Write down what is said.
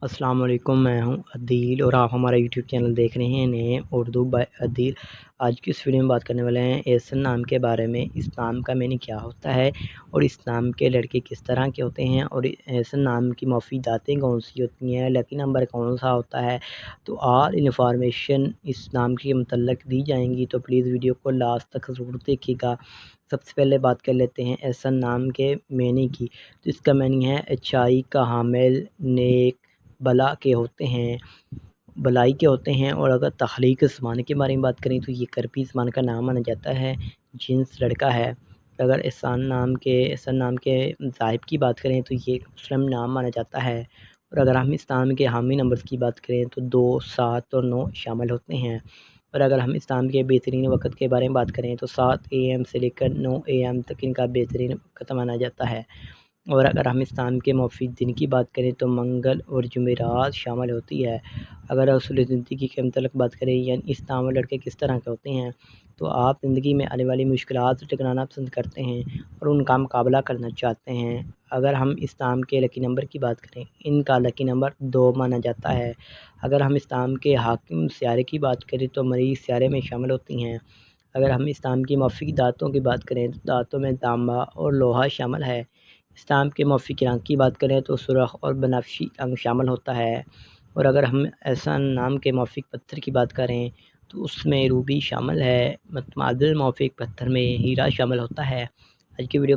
السلام علیکم، میں ہوں عدیل اور آپ ہمارا یوٹیوب چینل دیکھ رہے ہیں اردو بائی عدیل۔ آج کی اس ویڈیو میں بات کرنے والے ہیں احسن نام کے بارے میں۔ اس نام کا معنی کیا ہوتا ہے اور اس نام کے لڑکے کس طرح کے ہوتے ہیں اور احسن نام کی مفیداتیں کون سی ہوتی ہیں، لکی نمبر کون سا ہوتا ہے، تو آل انفارمیشن اس نام کے متعلق دی جائیں گی، تو پلیز ویڈیو کو لاسٹ تک ضرور دیکھیے گا۔ سب سے پہلے بات کر لیتے ہیں احسن نام کے معنی کی، تو اس کا معنی ہے اچھائی کا حامل، نیک، بلا کے ہوتے ہیں، بلائی کے ہوتے ہیں۔ اور اگر تخلیق زمانے کے بارے میں بات کریں تو یہ کرپی زمانے کا نام مانا جاتا ہے، جنس لڑکا ہے۔ اگر احسن نام کے صاحب کی بات کریں تو یہ مسلم نام مانا جاتا ہے۔ اور اگر ہم اس نام کے حامی نمبرز کی بات کریں تو 2، 7 اور 9 شامل ہوتے ہیں۔ اور اگر ہم اس نام کے بہترین وقت کے بارے میں بات کریں تو 7 AM سے لے کر 9 AM تک ان کا بہترین وقت مانا جاتا ہے۔ اور اگر ہم اس نام کے مفید دن کی بات کریں تو منگل اور جمعرات شامل ہوتی ہے۔ اگر اصول زندگی کے متعلق بات کریں، یعنی اس نام والے لڑکے کس طرح کے ہوتے ہیں، تو آپ زندگی میں آنے والی مشکلات سے ٹکرانا پسند کرتے ہیں اور ان کا مقابلہ کرنا چاہتے ہیں۔ اگر ہم اس نام کے لکی نمبر کی بات کریں، ان کا لکی نمبر 2 مانا جاتا ہے۔ اگر ہم اس نام کے حاکم سیارے کی بات کریں تو مریخ سیارے میں شامل ہوتی ہیں۔ اگر ہم اس نام کی مفید دانتوں کی بات کریں تو دانتوں میں تانبا اور لوہا شامل ہے۔ اس نام کے مفید رنگ کی بات کریں تو سرخ اور بنفشی رنگ شامل ہوتا ہے۔ اور اگر ہم احسن نام کے موافق پتھر کی بات کریں تو اس میں روبی شامل ہے۔ متعدد موافق پتھر میں ہیرا شامل ہوتا ہے۔ آج کی ویڈیو